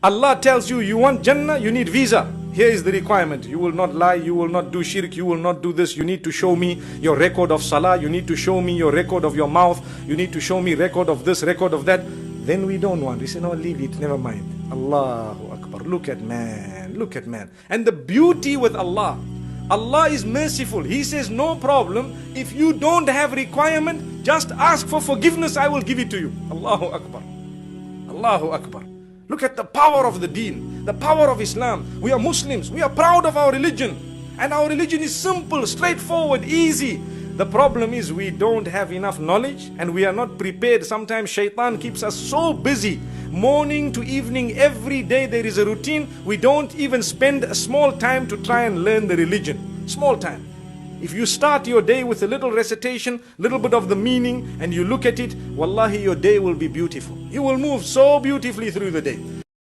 Allah tells you, you want Jannah, you need visa. Here is the requirement. You will not lie, you will not do shirk, you will not do this. You need to show me your record of salah, you need to show me your record of your mouth, you need to show me record of this, record of that. Then we don't want. We say, no, leave it, never mind. Allahu Akbar. Look at man, look at man. And the beauty with Allah, Allah is merciful. He says, no problem. If you don't have requirement, just ask for forgiveness, I will give it to you. Allahu Akbar. Allahu Akbar. Look at the power of the deen, the power of Islam. We are Muslims. We are proud of our religion. And our religion is simple, straightforward, easy. The problem is we don't have enough knowledge and we are not prepared. Sometimes shaitan keeps us so busy. Morning to evening, every day there is a routine. We don't even spend a small time to try and learn the religion. Small time. If you start your day with a little recitation, little bit of the meaning, and you look at it, wallahi, your day will be beautiful. You will move so beautifully through the day.